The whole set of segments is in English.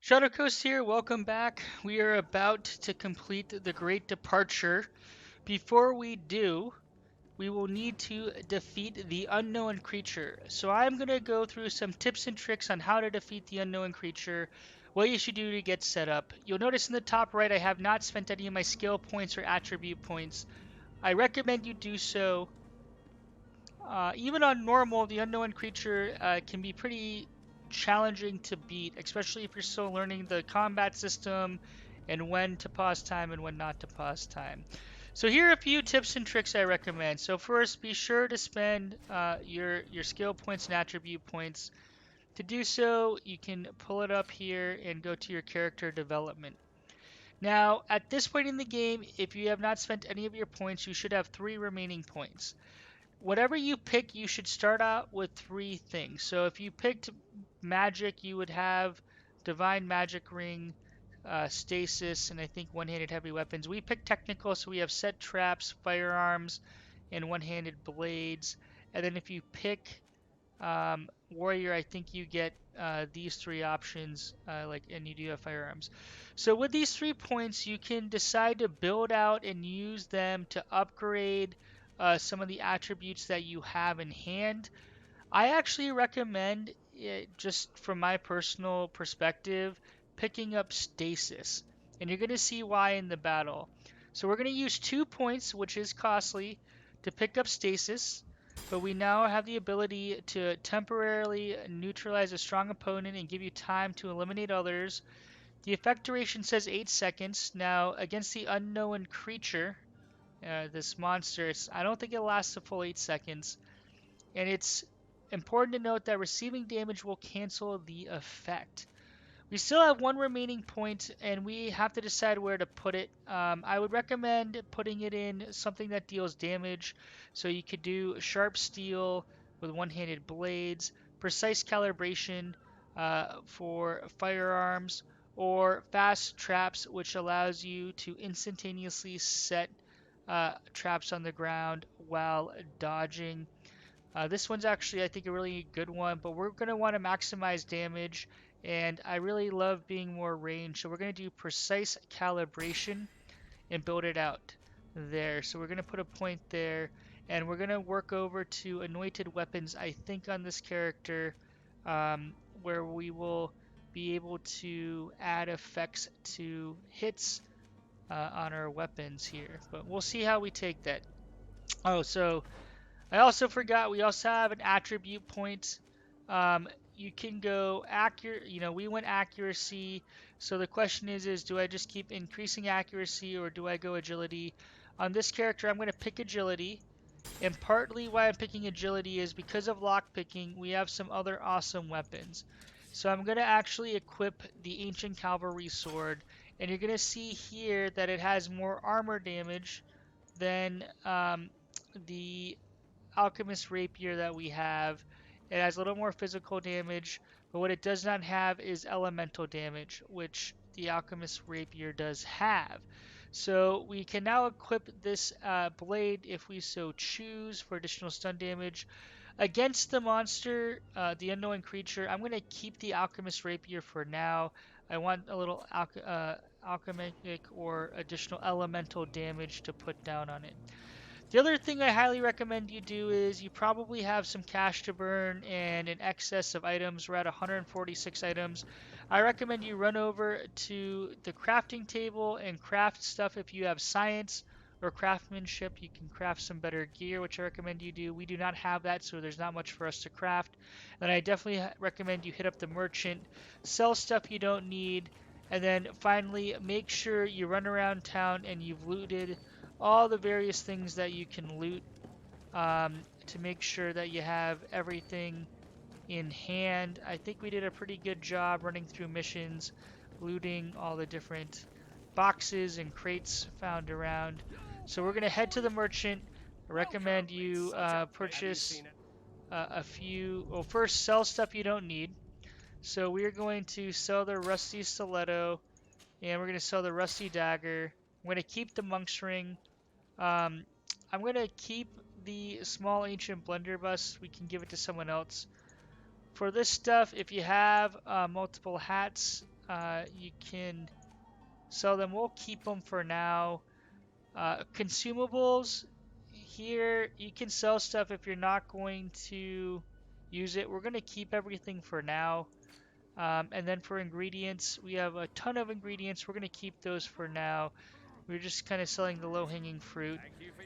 Shadow Coast here, welcome back. We are about to complete the Great Departure. Before we do, we will need to defeat the unknown creature. So I'm going to go through some tips and tricks on how to defeat the unknown creature, what you should do to get set up. You'll notice in the top right I have not spent any of my skill points or attribute points. I recommend you do so. Even on normal, the unknown creature can be pretty challenging to beat, especially if you're still learning the combat system and when to pause time and when not to pause time. So here are a few tips and tricks I recommend. So first, be sure to spend your skill points and attribute points. To do so, you can pull it up here and go to your character development. Now, at this point in the game, if you have not spent any of your points, you should have 3 remaining points. Whatever you pick, you should start out with 3 things. So if you picked magic, you would have divine magic ring, stasis, and I think one-handed heavy weapons. We picked technical, so we have set traps, firearms, and one-handed blades. And then if you pick warrior, I think you get these 3 options, and you do have firearms. So with these 3 points, you can decide to build out and use them to upgrade some of the attributes that you have in hand. I actually recommend, just from my personal perspective, picking up Stasis. And you're going to see why in the battle. So we're going to use 2 points, which is costly, to pick up Stasis. But we now have the ability to temporarily neutralize a strong opponent and give you time to eliminate others. The effect duration says 8 seconds. Now, against the unknown creature, this monster, I don't think it lasts a full 8 seconds. And it's important to note that receiving damage will cancel the effect. We still have 1 remaining point, and we have to decide where to put it. I would recommend putting it in something that deals damage. So you could do sharp steel with one-handed blades, precise calibration for firearms, or fast traps, which allows you to instantaneously set traps on the ground while dodging. This one's actually, I think, a really good one, but we're going to want to maximize damage, and I really love being more range, so we're going to do precise calibration and build it out there. So we're going to put a point there, and we're going to work over to anointed weapons, I think, on this character, where we will be able to add effects to hits on our weapons here. But we'll see how we take that. Oh, so I also forgot we also have an attribute point. You can go accurate, we went accuracy. So the question is do I just keep increasing accuracy or do I go agility? On this character, I'm going to pick agility. And partly why I'm picking agility is because of lock picking, we have some other awesome weapons. So I'm going to actually equip the Ancient Cavalry Sword. And you're going to see here that it has more armor damage than the Alchemist Rapier that we have. It has a little more physical damage, but what it does not have is elemental damage, which the Alchemist Rapier does have. So we can now equip this blade if we so choose for additional stun damage. Against the monster, the unknown creature, I'm going to keep the Alchemist Rapier for now. I want a little alchemic or additional elemental damage to put down on it. The other thing I highly recommend you do is you probably have some cash to burn and an excess of items. We're at 146 items. I recommend you run over to the crafting table and craft stuff. If you have science or craftsmanship, you can craft some better gear, which I recommend you do. We do not have that, so there's not much for us to craft. And I definitely recommend you hit up the merchant, sell stuff you don't need, and then finally make sure you run around town and you've looted all the various things that you can loot, to make sure that you have everything in hand. I think we did a pretty good job running through missions, looting all the different boxes and crates found around. So we're going to head to the merchant. I recommend you purchase a few. Well, first sell stuff you don't need. So we're going to sell the rusty stiletto, and we're going to sell the rusty dagger. I'm going to keep the monk's ring. I'm going to keep the small ancient blunderbuss. We can give it to someone else. For this stuff, if you have multiple hats, you can sell them. We'll keep them for now. Consumables, here you can sell stuff if you're not going to use it. We're going to keep everything for now. And then for ingredients, we have a ton of ingredients. We're going to keep those for now. We're just kind of selling the low-hanging fruit.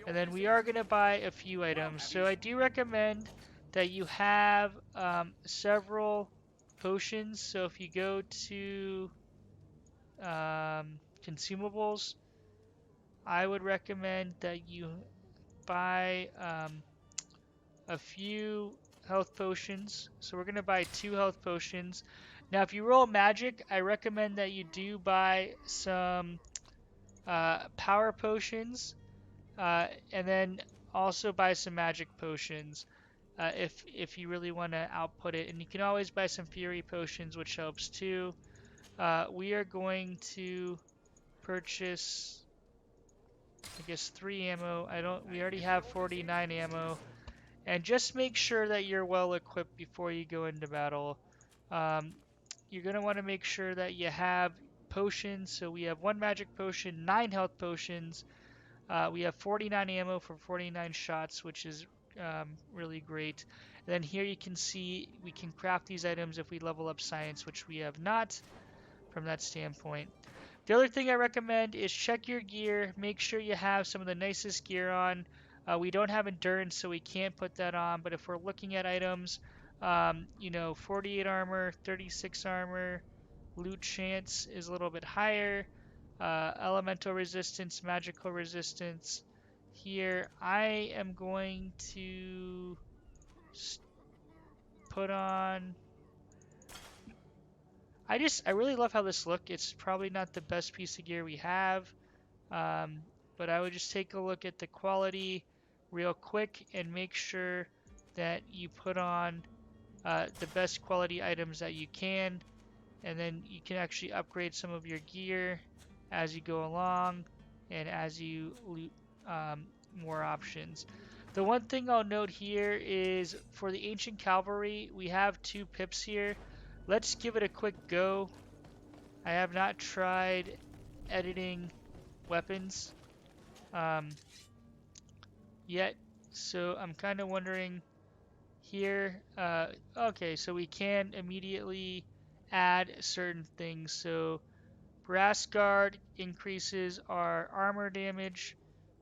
And then we are going to buy a few items. So I do recommend that you have several potions. So if you go to consumables, I would recommend that you buy a few health potions. So we're going to buy 2 health potions. Now, if you roll magic, I recommend that you do buy some power potions, and then also buy some magic potions if you really want to output it. And you can always buy some fury potions, which helps too. We are going to purchase, I guess, 3 ammo. We already have 49 ammo. And just make sure that you're well equipped before you go into battle. Um, you're going to want to make sure that you have potions. So we have 1 magic potion, 9 health potions. We have 49 ammo for 49 shots, which is really great. And then here you can see we can craft these items if we level up science, which we have not from that standpoint. The other thing I recommend is check your gear. Make sure you have some of the nicest gear on. We don't have endurance, so we can't put that on. But if we're looking at items, 48 armor, 36 armor, loot chance is a little bit higher. Elemental resistance, magical resistance. Here, I am going to put on. I really love how this looks. It's probably not the best piece of gear we have, but I would just take a look at the quality real quick and make sure that you put on the best quality items that you can, and then you can actually upgrade some of your gear as you go along and as you loot more options. The one thing I'll note here is for the Ancient Cavalry, we have 2 pips here. Let's give it a quick go. I have not tried editing weapons yet, so I'm kind of wondering here. Okay, so we can immediately add certain things. So Brass Guard increases our armor damage.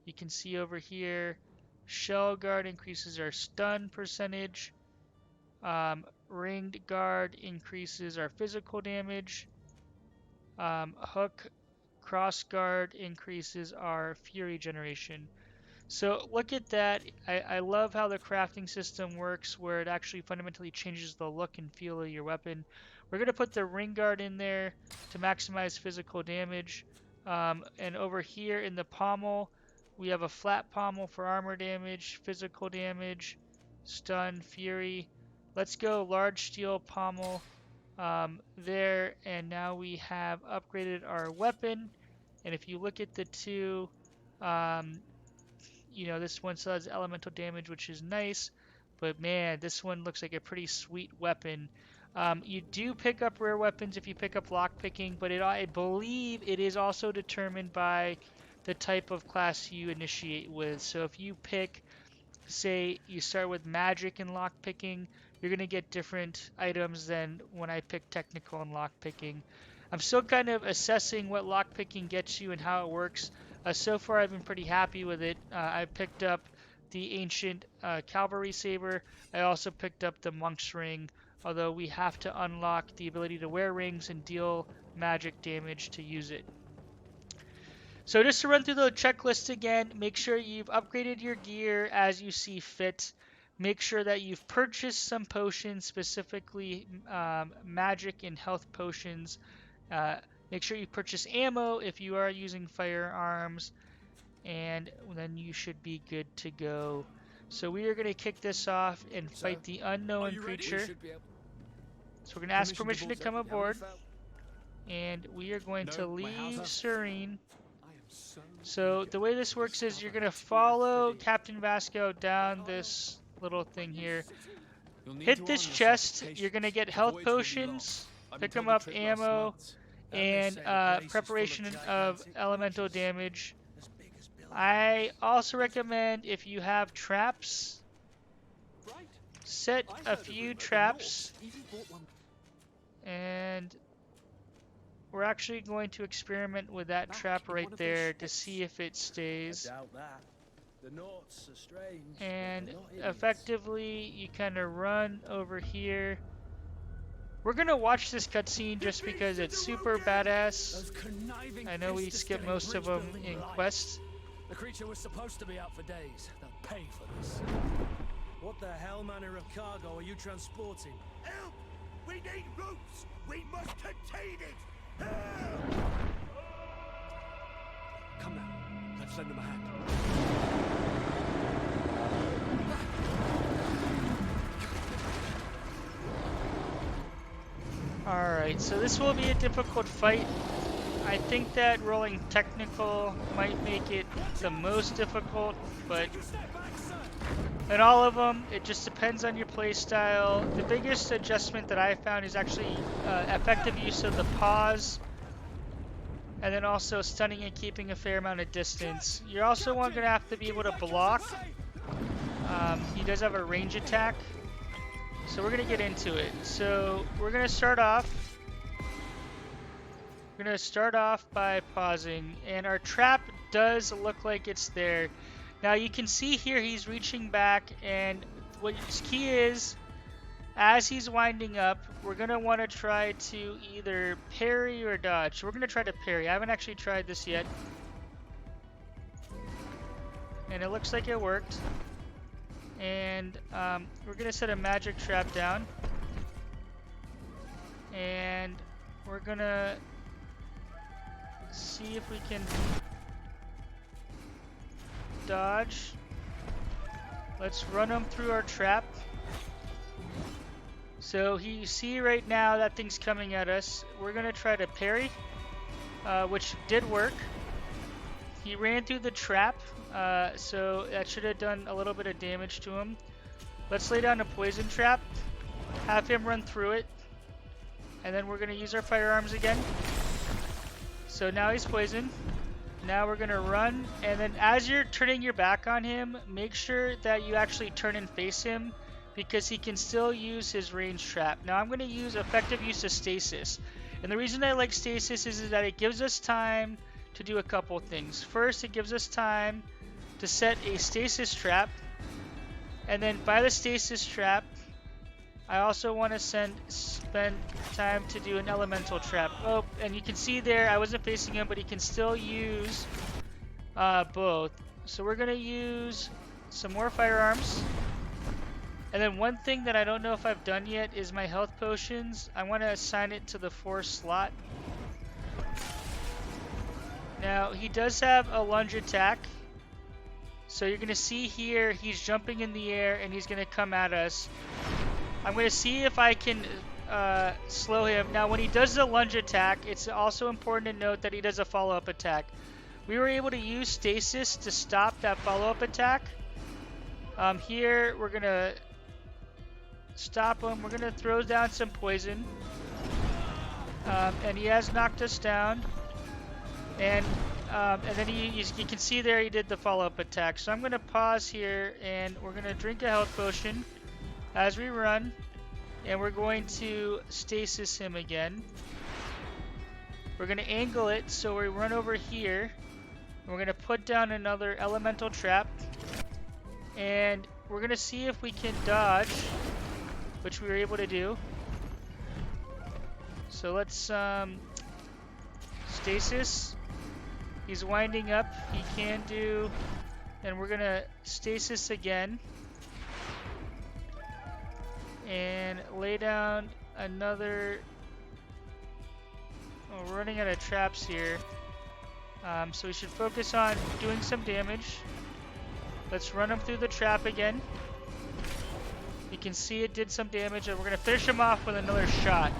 You can see over here. Shell Guard increases our stun percentage. Ringed Guard increases our physical damage. Hook Cross Guard increases our fury generation. So look at that. I love how the crafting system works, where it actually fundamentally changes the look and feel of your weapon. We're going to put the ring guard in there to maximize physical damage. And over here in the pommel, we have a flat pommel for armor damage, physical damage, stun, fury. Let's go large steel pommel there, and now we have upgraded our weapon. And if you look at the 2, this one still has elemental damage, which is nice, but man, this one looks like a pretty sweet weapon. You do pick up rare weapons if you pick up lockpicking, but I believe it is also determined by the type of class you initiate with. So if you pick, say, you start with magic and lockpicking, you're going to get different items than when I pick technical and lockpicking. I'm still kind of assessing what lockpicking gets you and how it works. So far, I've been pretty happy with it. I picked up the Ancient Cavalry Saber. I also picked up the Monk's Ring, although we have to unlock the ability to wear rings and deal magic damage to use it. So just to run through the checklist again, make sure you've upgraded your gear as you see fit. Make sure that you've purchased some potions, specifically magic and health potions. Make sure you purchase ammo if you are using firearms, and then you should be good to go. So we are going to kick this off and fight the unknown creature. So we're going to ask permission to come aboard, and we are going to leave Serene. So the way this works is you're going to follow Captain Vasco down this little thing here. Hit this chest, you're going to get health potions, pick them up, ammo, and preparation of elemental damage. I also recommend, if you have traps, set a few traps, and we're actually going to experiment with that trap right there to see if it stays. And effectively, you kind of run over here. We're gonna watch this cutscene just because it's super badass. I know we skipped most of them in quests. The creature was supposed to be out for days. They'll pay for this. What the hell manner of cargo are you transporting? Help! We need routes! We must contain it! Help! Come now, let's lend them a hand. Alright, so this will be a difficult fight. I think that rolling technical might make it the most difficult, but in all of them, it just depends on your playstyle. The biggest adjustment that I found is actually effective use of the pause, and then also stunning and keeping a fair amount of distance. You're also going to have to be able to block. He does have a range attack, so we're going to get into it. So we're going to start off. We're going to start off by pausing, and our trap does look like it's there. Now you can see here he's reaching back, and what's key is, as he's winding up, we're going to want to try to either parry or dodge. So we're going to try to parry. I haven't actually tried this yet. And it looks like it worked. And we're going to set a magic trap down. And we're going to see if we can dodge. Let's run him through our trap. So you see right now that thing's coming at us. We're going to try to parry, which did work. He ran through the trap, so that should have done a little bit of damage to him. Let's lay down a poison trap, have him run through it, and then we're going to use our firearms again. So now he's poisoned. Now we're going to run, and then as you're turning your back on him, make sure that you actually turn and face him, because he can still use his range trap. Now I'm going to use effective use of Stasis. And the reason I like Stasis is that it gives us time to do a couple things. First, it gives us time to set a Stasis trap. And then by the Stasis trap, I also want to spend time to do an elemental trap. Oh, and you can see there, I wasn't facing him, but he can still use both. So we're going to use some more firearms. And then one thing that I don't know if I've done yet is my health potions. I want to assign it to the 4 slot. Now, he does have a lunge attack. So you're going to see here, he's jumping in the air and he's going to come at us. I'm going to see if I can slow him. Now, when he does the lunge attack, it's also important to note that he does a follow-up attack. We were able to use Stasis to stop that follow-up attack. Here, we're going to stop him. We're going to throw down some poison. And he has knocked us down. And then you can see there he did the follow-up attack. So I'm going to pause here, and we're going to drink a health potion as we run. And we're going to stasis him again. We're going to angle it so we run over here. And we're going to put down another elemental trap. And we're going to see if we can dodge, which we were able to do. So let's stasis. He's winding up. He can do, and we're going to stasis again. And lay down another. Oh, we're running out of traps here. So we should focus on doing some damage. Let's run him through the trap again. You can see it did some damage, and we're going to finish him off with another shot.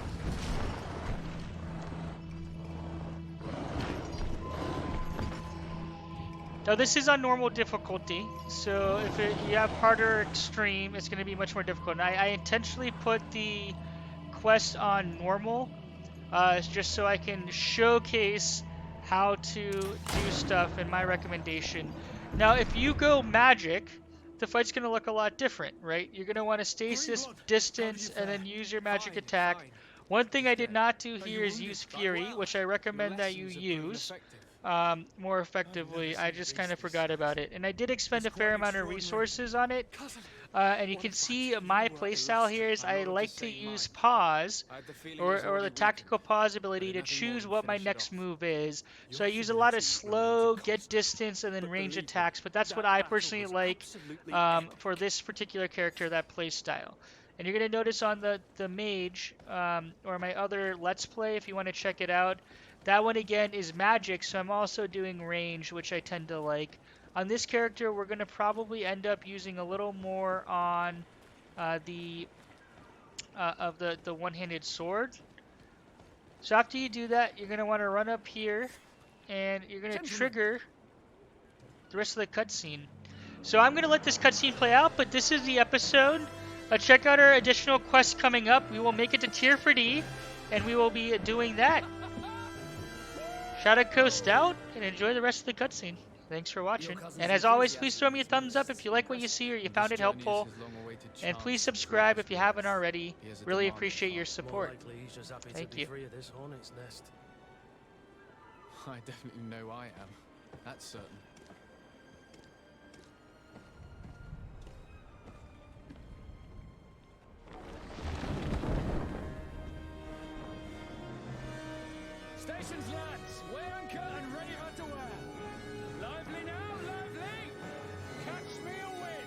Now this is on normal difficulty, so if you have harder or extreme, it's going to be much more difficult. And I intentionally put the quest on normal just so I can showcase how to do stuff in my recommendation. Now, if you go magic, the fight's going to look a lot different, right? You're going to want to stasis, Greenblood, how do distance, you and fare? then use your magic Fine, attack. fine. One thing I He's did dead. not do Are here you is wounded? use But Fury, well, which I Your recommend that you lessons have proven use effective. more I've never effectively. I seen just kind beast of this forgot about size. it. And I did expend It's a fair quite amount of extraordinary. resources on it. Cousin, And you what can a see fight. my You were playstyle here is illustrious. I'm I not of the like to same use mind. pause I had the feeling he was or already the weakened, tactical pause but ability did to nothing more choose than what my finish it next off. move is. So You're I use a thinking lot of of things romantic slow, get concept. distance, and then But range believe me, attacks. But that's what that I battle personally was like absolutely epic. for this particular character, that playstyle. And you're going to notice on the mage, or my other Let's Play, if you want to check it out, that one again is magic, so I'm also doing range, which I tend to like. On this character, we're going to probably end up using a little more on the of the one-handed sword. So after you do that, you're going to want to run up here, and you're going to Gentlemen, trigger the rest of the cutscene. So I'm going to let this cutscene play out, but this is the episode. Check out our additional quests coming up. We will make it to Teer Fradee, and we will be doing that. Shadow Coast out, and enjoy the rest of the cutscene. Thanks for watching. And as always, please throw me a thumbs up if you like what you see or you found it helpful. And please subscribe if you haven't already. Really appreciate your More support. likely he's just happy Thank to be you. free of this hornet's nest. I definitely know I am. That's certain. Stations, lads! Weigh anchor and ready her to wear. Lively now, lively! Catch me a win!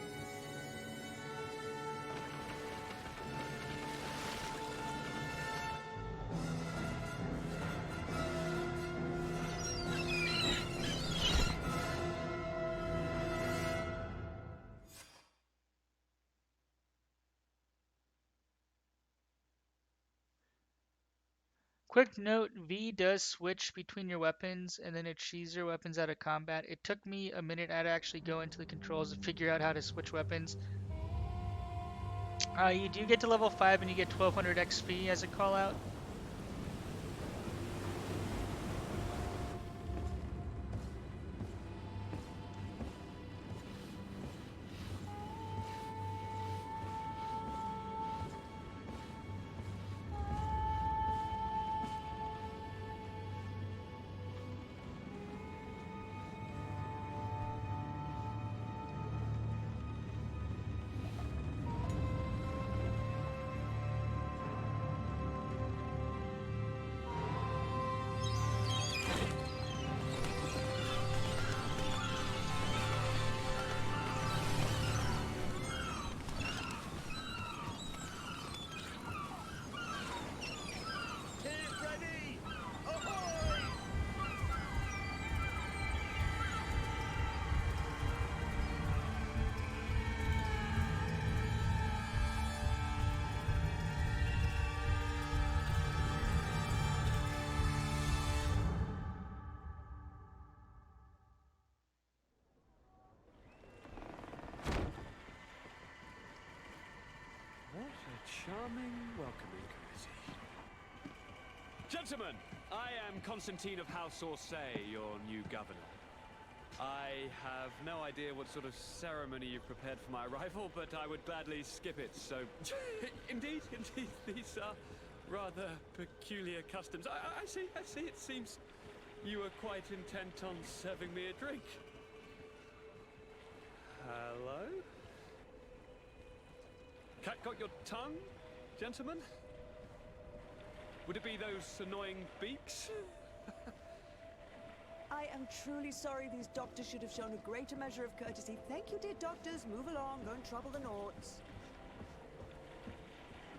Quick note, V does switch between your weapons and then it sheathes your weapons out of combat. It took me a minute to actually go into the controls to figure out how to switch weapons. You do get to level 5 and you get 1200 XP as a call out. Teer Fradee! Ahoy! What a charming welcoming committee. Gentlemen, I am Constantine of House Orsay, your new governor. I have no idea what sort of ceremony you've prepared for my arrival, but I would gladly skip it, so... indeed, these are rather peculiar customs. I see, it seems you were quite intent on serving me a drink. Hello? Cat got your tongue, gentlemen? Would it be those annoying beaks? I am truly sorry. These doctors should have shown a greater measure of courtesy. Thank you, dear doctors. Move along. Don't trouble the Nauts.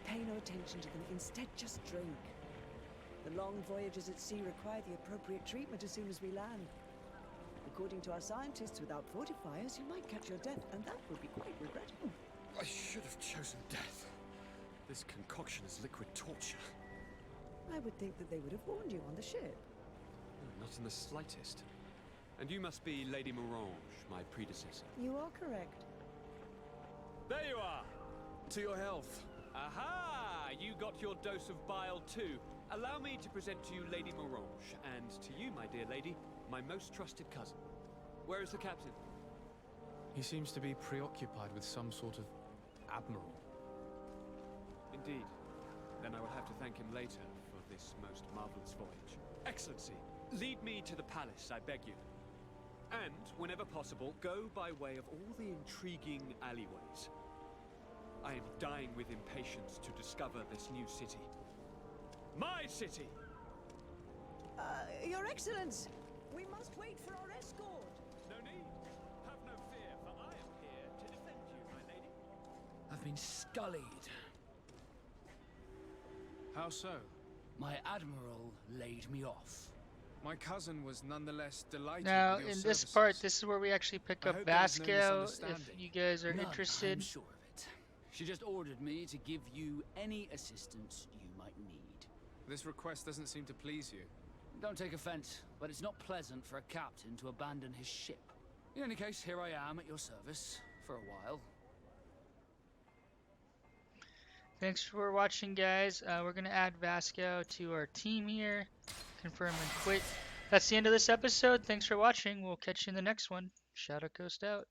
Pay no attention to them. Instead, just drink. The long voyages at sea require the appropriate treatment as soon as we land. According to our scientists, without fortifiers, you might catch your death, and that would be quite regrettable. I should have chosen death. This concoction is liquid torture. I would think that they would have warned you on the ship. Not in the slightest. And you must be Lady Morange, my predecessor. You are correct. There you are! To your health. Aha! You got your dose of bile too. Allow me to present to you Lady Morange, and to you, my dear lady, my most trusted cousin. Where is the captain? He seems to be preoccupied with some sort of admiral. Indeed. Then I will have to thank him later for this most marvelous voyage. Excellency, lead me to the palace, I beg you. And, whenever possible, go by way of all the intriguing alleyways. I am dying with impatience to discover this new city. My city! Your Excellence, we must wait for our escort. No need. Have no fear, for I am here to defend you, my lady. I've been scullied. How so? My admiral laid me off. My cousin was nonetheless delighted Now, with your in this services. part, this is where we actually pick I up hope there was no Vasco, if misunderstanding. you guys are None, interested. I'm sure of it. She just ordered me to give you any assistance you might need. This request doesn't seem to please you. Don't take offense, but it's not pleasant for a captain to abandon his ship. In any case, here I am at your service for a while. Thanks for watching, guys. We're going to add Vasco to our team here. Confirm and quit. That's the end of this episode. Thanks for watching. We'll catch you in the next one. Shadow Coast out.